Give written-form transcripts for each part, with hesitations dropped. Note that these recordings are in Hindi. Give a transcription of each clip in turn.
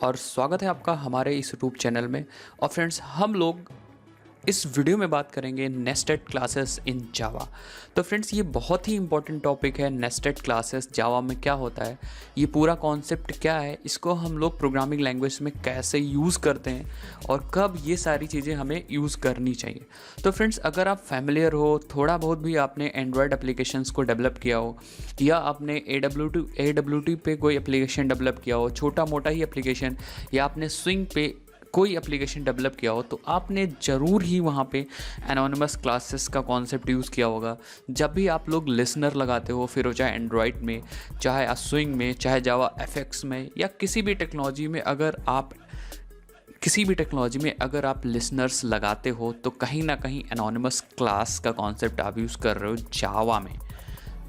और स्वागत है आपका हमारे इस यूट्यूब चैनल में। और फ्रेंड्स, हम लोग इस वीडियो में बात करेंगे नेस्टेड क्लासेस इन जावा। तो फ्रेंड्स, ये बहुत ही इंपॉर्टेंट टॉपिक है। नेस्टेड क्लासेस जावा में क्या होता है, ये पूरा कॉन्सेप्ट क्या है, इसको हम लोग प्रोग्रामिंग लैंग्वेज में कैसे यूज़ करते हैं और कब ये सारी चीज़ें हमें यूज़ करनी चाहिए। तो फ्रेंड्स, अगर आप फैमिलियर हो, थोड़ा बहुत भी आपने एंड्रॉयड एप्लीकेशंस को डेवलप किया हो या आपने AWT पे कोई एप्लीकेशन डेवलप किया हो, छोटा मोटा ही एप्लीकेशन, या आपने स्विंग पे कोई एप्लीकेशन डेवलप किया हो, तो आपने ज़रूर ही वहाँ पे एनोनिमस क्लासेस का कॉन्सेप्ट यूज़ किया होगा। जब भी आप लोग लिसनर लगाते हो, फिर वो चाहे एंड्रॉयड में, चाहे स्विंग में, चाहे जावा FX में, या किसी भी टेक्नोलॉजी में अगर आप लिसनर्स लगाते हो तो कहीं ना कहीं एनोनिमस क्लास का कॉन्सेप्ट आप यूज़ कर रहे हो जावा में,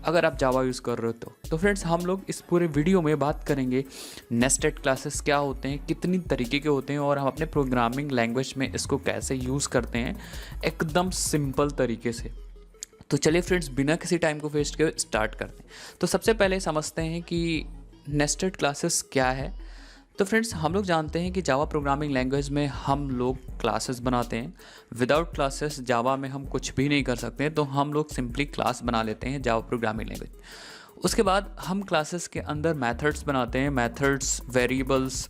अगर आप जावा यूज़ कर रहे हो तो फ्रेंड्स, हम लोग इस पूरे वीडियो में बात करेंगे नेस्टेड क्लासेस क्या होते हैं, कितनी तरीके के होते हैं, और हम अपने प्रोग्रामिंग लैंग्वेज में इसको कैसे यूज़ करते हैं एकदम सिंपल तरीके से। तो चलिए फ्रेंड्स, बिना किसी टाइम को वेस्ट किए स्टार्ट करते हैं। तो सबसे पहले समझते हैं कि नेस्टेड क्लासेस क्या है। तो फ्रेंड्स, हम लोग जानते हैं कि जावा प्रोग्रामिंग लैंग्वेज में हम लोग क्लासेस बनाते हैं। विदाउट क्लासेस जावा में हम कुछ भी नहीं कर सकते, तो हम लोग सिंपली क्लास बना लेते हैं जावा प्रोग्रामिंग लैंग्वेज। उसके बाद हम क्लासेस के अंदर मेथड्स बनाते हैं, मेथड्स, वेरिएबल्स।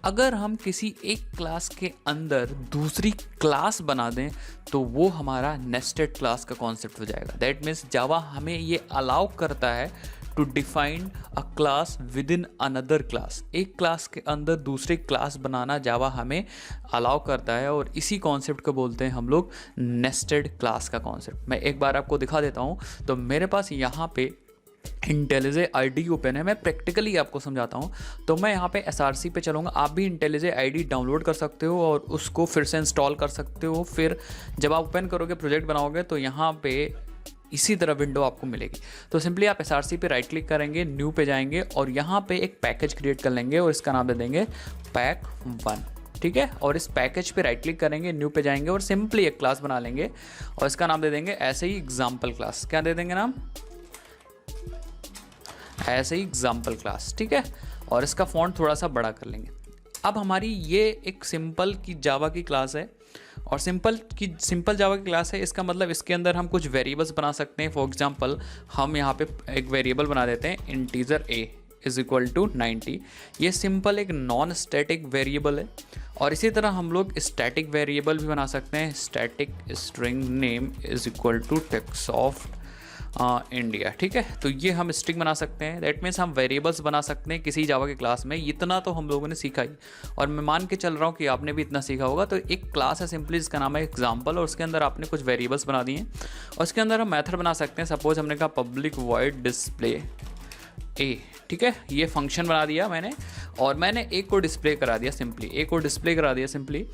अगर हम किसी एक क्लास के अंदर दूसरी क्लास बना दें तो वो हमारा नेस्टेड क्लास का कॉन्सेप्ट हो जाएगा। दैट मीन्स जावा हमें ये अलाउ करता है to define a class within another class. एक क्लास के अंदर दूसरी क्लास बनाना जावा हमें अलाउ करता है, और इसी कॉन्सेप्ट को बोलते हैं हम लोग नेस्टेड क्लास का कॉन्सेप्ट। मैं एक बार आपको दिखा देता हूँ। तो मेरे पास यहाँ पे IntelliJ IDE ओपन है, मैं प्रैक्टिकली आपको समझाता हूँ। तो मैं यहाँ पे SRC पे चलूँगा। आप भी IntelliJ IDE डाउनलोड कर सकते हो और उसको फिर से इंस्टॉल कर सकते हो। फिर जब आप ओपन करोगे, प्रोजेक्ट बनाओगे, तो यहाँ पे इसी तरह विंडो आपको मिलेगी। तो सिंपली आप SRC पे राइट क्लिक करेंगे, न्यू पे जाएंगे और यहाँ पे एक पैकेज क्रिएट कर लेंगे और इसका नाम दे देंगे pack1। ठीक है, और इस पैकेज पे राइट क्लिक करेंगे, न्यू पे जाएंगे और सिंपली एक क्लास बना लेंगे और इसका नाम दे देंगे ऐसे ही एग्जाम्पल क्लास। क्या दे देंगे नाम? ऐसे ही एग्जाम्पल क्लास। ठीक है, और इसका फॉन्ट थोड़ा सा बड़ा कर लेंगे। अब हमारी ये एक सिंपल की जावा की क्लास है, और सिंपल जावा की क्लास है। इसका मतलब इसके अंदर हम कुछ वेरिएबल्स बना सकते हैं। फॉर एग्जांपल, हम यहाँ पे एक वेरिएबल बना देते हैं इंटीजर a = 90। ये सिंपल एक नॉन स्टैटिक वेरिएबल है। और इसी तरह हम लोग स्टैटिक वेरिएबल भी बना सकते हैं। Static string name = text of India. ठीक है, तो ये हम स्ट्रिंग बना सकते हैं। दैट मीन्स हम वेरिएबल्स बना सकते हैं किसी जावा के क्लास में। इतना तो हम लोगों ने सीखा ही, और मैं मान के चल रहा हूँ कि आपने भी इतना सीखा होगा। तो एक क्लास है सिंपली, जिसका नाम है एग्जाम्पल, और उसके अंदर आपने कुछ वेरिएबल्स बना दिए और उसके अंदर हम मेथड बना सकते हैं। सपोज हमने कहा पब्लिक वॉइड डिस्प्ले a। ठीक है, ये फंक्शन बना दिया मैंने, और मैंने a को डिस्प्ले करा दिया सिंपली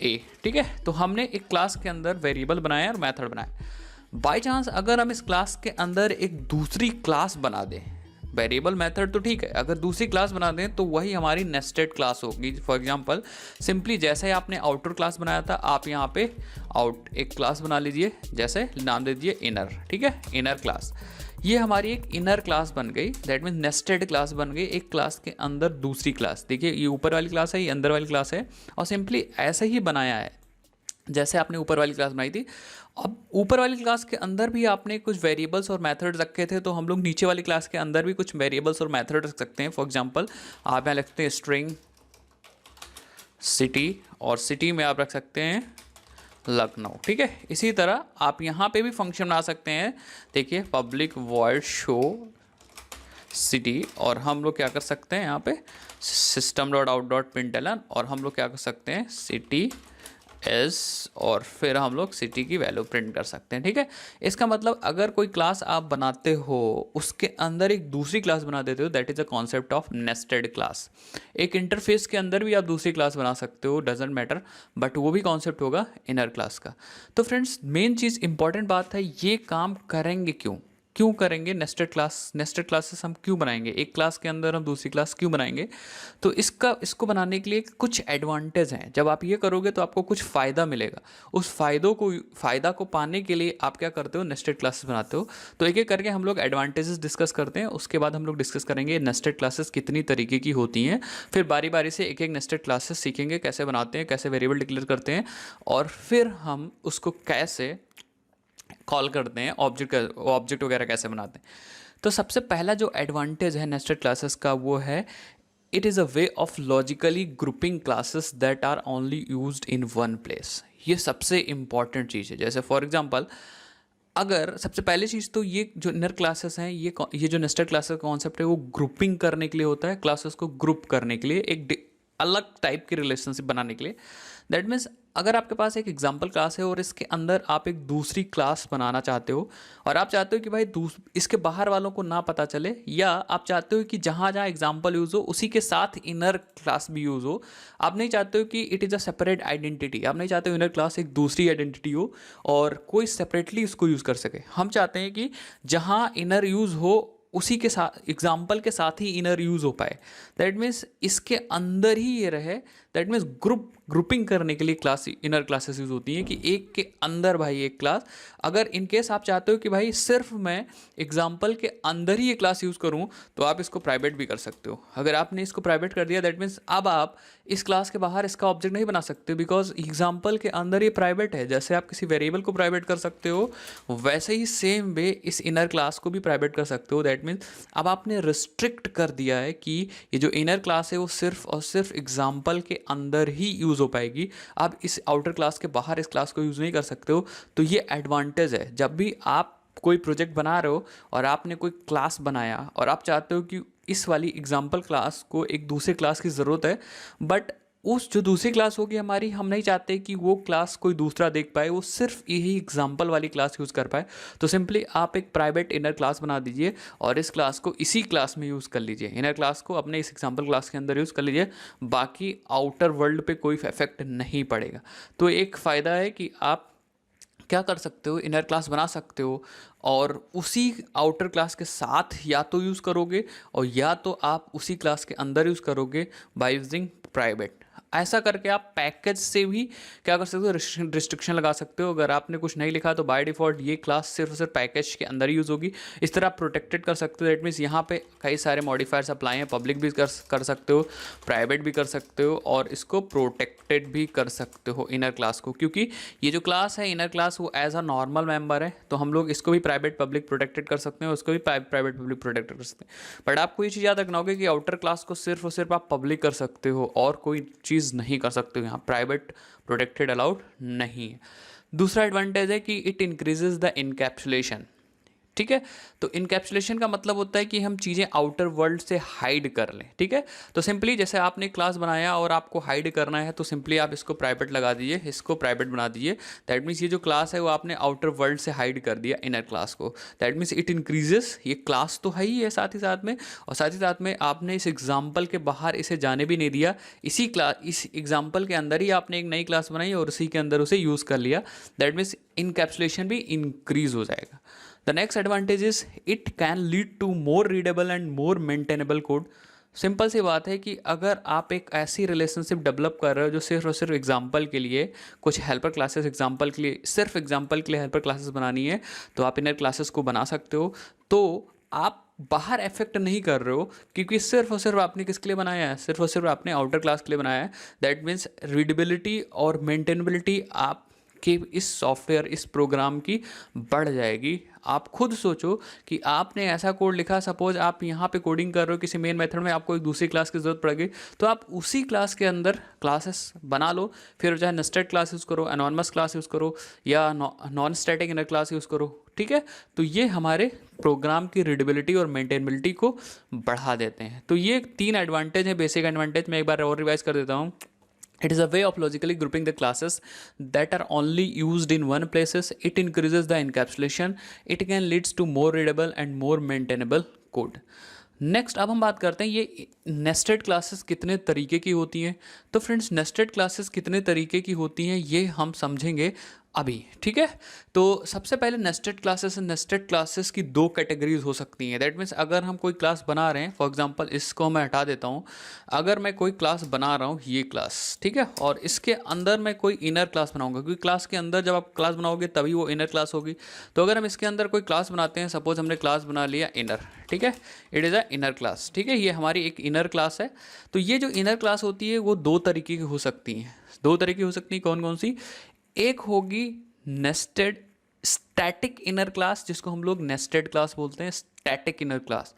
a। ठीक है, तो हमने एक क्लास के अंदर वेरिएबल बनाया और मेथड बनाया। बाय चांस अगर हम इस क्लास के अंदर एक दूसरी क्लास बना दें, वेरिएबल मेथड तो ठीक है, अगर दूसरी क्लास बना दें तो वही हमारी नेस्टेड क्लास होगी। फॉर एग्जांपल, सिंपली जैसे आपने आउटर क्लास बनाया था, आप यहाँ पे आउट एक क्लास बना लीजिए, जैसे नाम दे दीजिए इनर। ठीक है, इनर क्लास, ये हमारी एक इनर क्लास बन गई। दैट मीन्स नेस्टेड क्लास बन गई, एक क्लास के अंदर दूसरी क्लास। देखिए, ये ऊपर वाली क्लास है, ये अंदर वाली क्लास है, और सिंपली ऐसे ही बनाया है जैसे आपने ऊपर वाली क्लास बनाई थी। अब ऊपर वाली क्लास के अंदर भी आपने कुछ वेरिएबल्स और मेथड्स रखे थे, तो हम लोग नीचे वाली क्लास के अंदर भी कुछ वेरिएबल्स और मेथड रख सकते हैं। फॉर एग्जांपल, आप यहाँ लिखते हैं स्ट्रिंग सिटी, और सिटी में आप रख सकते हैं लखनऊ। ठीक है, इसी तरह आप यहाँ पे भी फंक्शन बना सकते हैं। देखिए, पब्लिक वॉइड शो सिटी, और हम लोग क्या कर सकते हैं यहाँ पे system.out.println, और हम लोग क्या कर सकते हैं सिटी एस, और फिर हम लोग सिटी की वैल्यू प्रिंट कर सकते हैं। ठीक है, इसका मतलब अगर कोई क्लास आप बनाते हो, उसके अंदर एक दूसरी क्लास बना देते हो, that is a concept of nested class. एक इंटरफेस के अंदर भी आप दूसरी क्लास बना सकते हो, डजेंट मैटर, बट वो भी कॉन्सेप्ट होगा इनर क्लास का। तो फ्रेंड्स, मेन चीज़ इंपॉर्टेंट बात है, ये काम करेंगे क्यों? क्यों करेंगे नेस्टेड क्लासेस हम क्यों बनाएंगे, एक क्लास के अंदर हम दूसरी क्लास क्यों बनाएंगे? तो इसको बनाने के लिए कुछ एडवांटेज हैं। जब आप ये करोगे तो आपको कुछ फ़ायदा मिलेगा। उस फ़ायदा को पाने के लिए आप क्या करते हो, नेस्टेड क्लासेस बनाते हो। तो एक एक करके हम लोग एडवांटेजेस डिस्कस करते हैं, उसके बाद हम लोग डिस्कस करेंगे नेस्टेड क्लासेस कितनी तरीके की होती हैं। फिर बारी बारी से एक एक नेस्टेड क्लासेस सीखेंगे, कैसे बनाते हैं, कैसे वेरिएबल डिक्लेयर करते हैं, और फिर हम उसको कैसे कॉल करते हैं, ऑब्जेक्ट वगैरह कैसे बनाते हैं। तो सबसे पहला जो एडवांटेज है नेस्टेड क्लासेस का वो है, it is a way of logically grouping classes that are only used in one place. ये सबसे इंपॉर्टेंट चीज़ है। जैसे फॉर एग्जांपल, अगर सबसे पहली चीज़ तो ये जो इनर क्लासेस हैं, ये जो नेस्टेड क्लासेस का कॉन्सेप्ट है वो ग्रुपिंग करने के लिए होता है, क्लासेस को ग्रुप करने के लिए, एक अलग टाइप की रिलेशनशिप बनाने के लिए। दैट मीन्स अगर आपके पास एक एग्जाम्पल क्लास है और इसके अंदर आप एक दूसरी क्लास बनाना चाहते हो, और आप चाहते हो कि भाई इसके बाहर वालों को ना पता चले, या आप चाहते हो कि जहाँ जहाँ एग्जाम्पल यूज़ हो उसी के साथ इनर क्लास भी यूज़ हो। आप नहीं चाहते हो कि it is a separate identity, आप नहीं चाहते हो इनर क्लास एक दूसरी आइडेंटिटी हो और कोई सेपरेटली उसको यूज़ कर सके। हम चाहते हैं कि जहाँ इनर यूज़ हो उसी के साथ, एग्जाम्पल के साथ ही इनर यूज़ हो पाए। दैट मीन्स इसके अंदर ही ये रहे। दैट मीन्स ग्रुपिंग करने के लिए इनर क्लासेस यूज़ होती हैं कि एक के अंदर भाई एक क्लास। अगर इन केस आप चाहते हो कि भाई सिर्फ मैं एग्जाम्पल के अंदर ही ये क्लास यूज़ करूँ, तो आप इसको प्राइवेट भी कर सकते हो। अगर आपने इसको प्राइवेट कर दिया, दैट मीन्स अब आप इस क्लास के बाहर इसका ऑब्जेक्ट नहीं बना सकते, बिकॉज एग्जाम्पल के अंदर ये प्राइवेट है। जैसे आप किसी वेरिएबल को प्राइवेट कर सकते हो, वैसे ही सेम वे इस इनर क्लास को भी प्राइवेट कर सकते हो। दैट मीन्स अब आपने रिस्ट्रिक्ट कर दिया है कि ये जो इनर क्लास है वो सिर्फ और सिर्फ एग्जाम्पल के अंदर ही यूज़ हो पाएगी। आप इस आउटर क्लास के बाहर इस क्लास को यूज़ नहीं कर सकते हो। तो ये एडवांटेज है। जब भी आप कोई प्रोजेक्ट बना रहे हो और आपने कोई क्लास बनाया और आप चाहते हो कि इस वाली एग्जाम्पल क्लास को एक दूसरे क्लास की ज़रूरत है, बट उस जो दूसरी क्लास होगी हमारी, हम नहीं चाहते कि वो क्लास कोई दूसरा देख पाए, वो सिर्फ यही एग्जाम्पल वाली क्लास यूज़ कर पाए, तो सिंपली आप एक प्राइवेट इनर क्लास बना दीजिए और इस क्लास को इसी क्लास में यूज़ कर लीजिए। इनर क्लास को अपने इस एग्जाम्पल क्लास के अंदर यूज़ कर लीजिए, बाकी आउटर वर्ल्ड पे कोई इफेक्ट नहीं पड़ेगा। तो एक फ़ायदा है कि आप क्या कर सकते हो, इनर क्लास बना सकते हो और उसी आउटर क्लास के साथ या तो यूज़ करोगे और या तो आप उसी क्लास के अंदर यूज़ करोगे बाय यूजिंग प्राइवेट। ऐसा करके आप पैकेज से भी क्या कर सकते हो, रिस्ट्रिक्शन लगा सकते हो। अगर आपने कुछ नहीं लिखा तो बाय डिफ़ॉल्ट ये क्लास सिर्फ और सिर्फ पैकेज के अंदर यूज़ होगी। इस तरह आप प्रोटेक्टेड कर सकते हो। दैट मीन्स यहाँ पे कई सारे मॉडिफायर्स अप्लाई हैं, पब्लिक भी कर सकते हो, प्राइवेट भी कर सकते हो और इसको प्रोटेक्टेड भी कर सकते हो इनर क्लास को। क्योंकि ये जो क्लास है इनर क्लास, वो एज अ नॉर्मल मेंबर है, तो हम लोग इसको भी प्राइवेट पब्लिक प्रोटेक्टेड कर सकते हैं, उसको भी प्राइवेट पब्लिक प्रोटेक्टेड कर सकते हैं। बट आपको ये चीज़ याद रखना होगा कि आउटर क्लास को सिर्फ और सिर्फ आप पब्लिक कर सकते हो और कोई चीज़ नहीं कर सकते हो। यहाँ प्राइवेट प्रोटेक्टेड अलाउड नहीं है। दूसरा एडवांटेज है कि इट इंक्रीजेज द इनकैप्सुलेशन। ठीक है, तो इनकैप्सुलेशन का मतलब होता है कि हम चीज़ें आउटर वर्ल्ड से हाइड कर लें। ठीक है, तो सिंपली जैसे आपने क्लास बनाया और आपको हाइड करना है, तो सिंपली आप इसको प्राइवेट लगा दीजिए, इसको प्राइवेट बना दीजिए। दैट मीन्स ये जो क्लास है वो आपने आउटर वर्ल्ड से हाइड कर दिया इनर क्लास को। दैट मीन्स इट इंक्रीजेस, ये क्लास तो है ही है साथ ही साथ में, और साथ ही साथ में आपने इस एग्जाम्पल के बाहर इसे जाने भी नहीं दिया। इस एग्जाम्पल के अंदर ही आपने एक नई क्लास बनाई और उसी के अंदर उसे यूज़ कर लिया। दैट मीन्स इनकैप्सुलेशन भी इंक्रीज हो जाएगा। The next advantage is it can lead to more readable and more maintainable code। Simple सी बात है कि अगर आप एक ऐसी रिलेशनशिप डेवलप कर रहे हो जो सिर्फ और सिर्फ एग्जाम्पल के लिए, कुछ हेल्पर क्लासेस एग्जाम्पल के लिए, सिर्फ एग्जाम्पल के लिए हेल्पर क्लासेस बनानी है, तो आप इनर क्लासेस को बना सकते हो। तो आप बाहर इफेक्ट नहीं कर रहे हो, क्योंकि सिर्फ और सिर्फ आपने किसके लिए बनाया है, सिर्फ और सिर्फ आपने आउटर क्लास के लिए बनाया है। दैट मीन्स रीडेबिलिटी और मेंटेनेबिलिटी आप कि इस सॉफ्टवेयर, इस प्रोग्राम की बढ़ जाएगी। आप खुद सोचो कि आपने ऐसा कोड लिखा, सपोज आप यहाँ पे कोडिंग कर रहे हो किसी मेन मेथड में, आपको एक दूसरी क्लास की ज़रूरत पड़ गई, तो आप उसी क्लास के अंदर क्लासेस बना लो। फिर चाहे नेस्टेड क्लास यूज़ करो, एनॉनमस क्लास यूज़ करो, या non static inner class use करो। ठीक है, तो ये हमारे प्रोग्राम की रीडेबिलिटी और मेंटेनेबिलिटी को बढ़ा देते हैं। तो ये 3 एडवांटेज है, बेसिक एडवांटेज। मैं एक बार और रिवाइज कर देता हूँ। It is a way of logically grouping the classes that are only used in one places. It increases the encapsulation. It can leads to more readable and more maintainable code. Next अब हम बात करते हैं ये नेस्टेड क्लासेस कितने तरीके की होती हैं। तो फ्रेंड्स, नेस्टेड क्लासेस कितने तरीके की होती हैं ये हम समझेंगे अभी, ठीक है। तो सबसे पहले नेस्टेड क्लासेस की दो कैटेगरीज हो सकती हैं। दैट मीन्स अगर हम कोई क्लास बना रहे हैं, फॉर एग्जांपल इसको मैं हटा देता हूँ। अगर मैं कोई क्लास बना रहा हूँ, ये क्लास, ठीक है, और इसके अंदर मैं कोई इनर क्लास बनाऊंगा, क्योंकि क्लास के अंदर जब आप क्लास बनाओगे तभी वो इनर क्लास होगी। तो अगर हम इसके अंदर कोई क्लास बनाते हैं, सपोज हमने क्लास बना लिया इनर, ठीक है, it is a inner class, ठीक है, ये हमारी एक इनर क्लास है। तो ये जो इनर क्लास होती है वो दो तरीके की हो सकती हैं। दो तरीके हो सकती हैं, कौन कौन सी? एक होगी नेस्टेड स्टैटिक इनर क्लास, जिसको हम लोग नेस्टेड क्लास बोलते हैं, स्टैटिक इनर क्लास।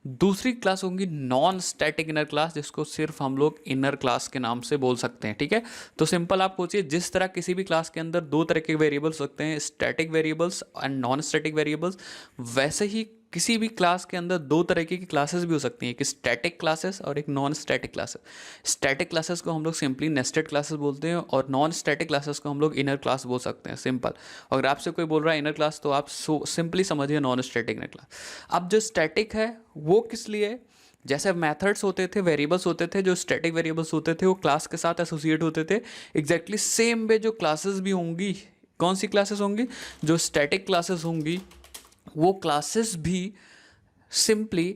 दूसरी क्लास होगी नॉन स्टैटिक इनर क्लास, जिसको सिर्फ हम लोग इनर क्लास के नाम से बोल सकते हैं, ठीक है। तो सिंपल आप पूछिए, जिस तरह किसी भी क्लास के अंदर दो तरह के वेरिएबल्स होते हैं, static variables and non static variables, वैसे ही किसी भी क्लास के अंदर दो तरीके की क्लासेस भी हो सकती हैं, एक स्टैटिक क्लासेस और एक non static classes. Static classes को हम लोग सिंपली नेस्टेड क्लासेस बोलते हैं और नॉन स्टैटिक क्लासेस को हम लोग इनर क्लास बोल सकते हैं, सिंपल। अगर आपसे कोई बोल रहा है इनर क्लास, तो आप सिंपली समझिए नॉन स्टैटिक इनर क्लास। अब जो स्टैटिक है वो किस लिए है? जैसे मेथड्स होते थे, वेरिएबल्स होते थे, जो स्टैटिक वेरिएबल्स होते थे वो क्लास के साथ एसोसिएट होते थे। एग्जैक्टली सेम वे जो क्लासेस भी होंगी, कौन सी क्लासेस होंगी? जो स्टैटिक क्लासेस होंगी, वो क्लासेस भी सिंपली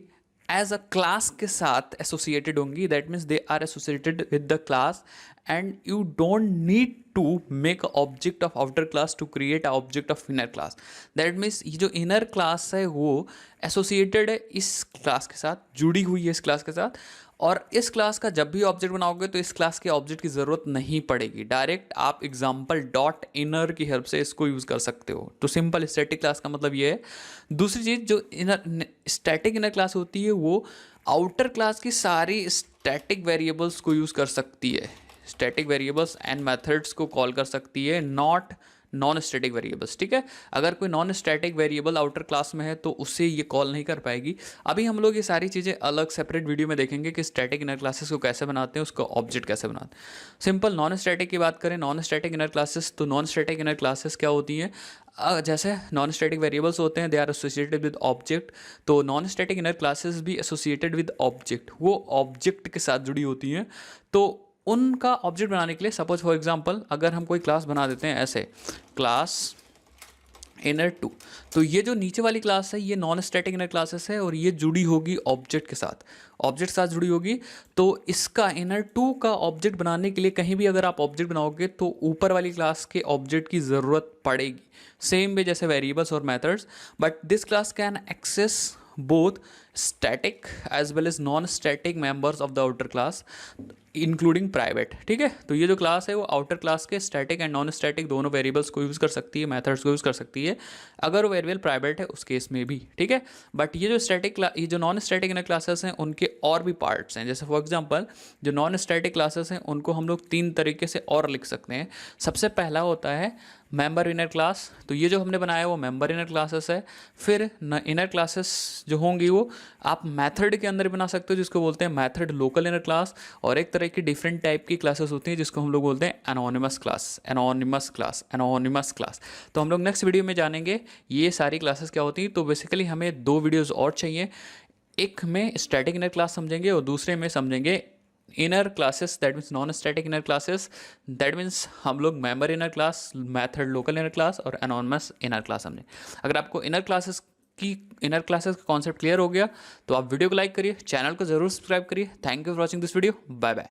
एज अ क्लास के साथ एसोसिएटेड होंगी। That means they are associated with the class and you don't need to make a object of outer class to create a object of inner class. That means ये जो इनर क्लास है वो एसोसिएटेड है इस क्लास के साथ, जुड़ी हुई है इस क्लास के साथ, और इस क्लास का जब भी ऑब्जेक्ट बनाओगे तो इस क्लास के ऑब्जेक्ट की ज़रूरत नहीं पड़ेगी। डायरेक्ट आप एग्जाम्पल डॉट इनर की हेल्प से इसको यूज़ कर सकते हो। तो सिंपल स्टैटिक क्लास का मतलब ये है। दूसरी चीज़, जो इनर स्टैटिक इनर क्लास होती है वो आउटर क्लास की सारी स्टैटिक वेरिएबल्स को यूज़ कर सकती है, स्टैटिक वेरिएबल्स एंड मेथड्स को कॉल कर सकती है, नॉट नॉन स्टैटिक वेरिएबल्स, ठीक है। अगर कोई non static variable outer class में है तो उससे ये कॉल नहीं कर पाएगी। अभी हम लोग ये सारी चीज़ें अलग सेपरेट वीडियो में देखेंगे कि स्टैटिक इनर क्लासेस को कैसे बनाते हैं, उसको ऑब्जेक्ट कैसे बनाते हैं। सिंपल नॉन स्टैटिक की बात करें, नॉन स्टैटिक इनर क्लासेस, तो नॉन स्टैटिक इनर क्लासेस क्या होती हैं? जैसे नॉन स्टैटिक वेरिएबल्स होते हैं, they are associated with object, तो नॉन स्टैटिक इनर क्लासेस भी एसोसिएटेड विद ऑब्जेक्ट, वो ऑब्जेक्ट के साथ जुड़ी होती हैं। तो उनका ऑब्जेक्ट बनाने के लिए, सपोज फॉर एग्जांपल अगर हम कोई क्लास बना देते हैं ऐसे, क्लास इनर 2, तो ये जो नीचे वाली क्लास है ये नॉन स्टैटिक इनर क्लासेस है और ये जुड़ी होगी ऑब्जेक्ट के साथ, ऑब्जेक्ट के साथ जुड़ी होगी। तो इसका इनर 2 का ऑब्जेक्ट बनाने के लिए कहीं भी अगर आप ऑब्जेक्ट बनाओगे तो ऊपर वाली क्लास के ऑब्जेक्ट की ज़रूरत पड़ेगी, सेम वे जैसे वेरिएबल्स और methods. But this class can access both static as well as non-static members of the outer class including private, ठीक है। तो ये जो क्लास है वो आउटर क्लास के स्टैटिक एंड नॉन स्टैटिक दोनों वेरिएबल्स को यूज़ कर सकती है, मेथड्स को यूज़ कर सकती है, अगर वो वेरिएबल प्राइवेट है उस केस में भी, ठीक है। बट ये जो नॉन स्टैटिक इनर क्लासेस हैं उनके और भी पार्ट्स हैं। जैसे फॉर एग्जांपल जो नॉन स्टैटिक क्लासेस हैं उनको हम लोग तीन तरीके से और लिख सकते हैं। सबसे पहला होता है मेंबर इनर क्लास, तो ये जो हमने बनाया है वो मेंबर इनर क्लासेस है। फिर इनर क्लासेस जो होंगी वो आप मेथड के अंदर बना सकते हो, जिसको बोलते हैं मेथड लोकल इनर क्लास। और एक तरह की डिफरेंट टाइप की क्लासेस होती हैं जिसको हम लोग बोलते हैं anonymous class, anonymous class, anonymous class. तो हम लोग नेक्स्ट वीडियो में जानेंगे ये सारी क्लासेस क्या होती हैं। तो बेसिकली हमें दो वीडियोज़ और चाहिए, एक में स्टैटिक इनर क्लास समझेंगे और दूसरे में समझेंगे inner classes, that means non static inner classes. That means हम लोग member inner class, method local inner class और एनोनिमस इनर क्लास समझें। अगर आपको इनर क्लासेस का कॉन्सेप्ट क्लियर हो गया तो आप वीडियो को लाइक करिए, चैनल को जरूर सब्सक्राइब करिए। Thank you for watching this video, bye bye.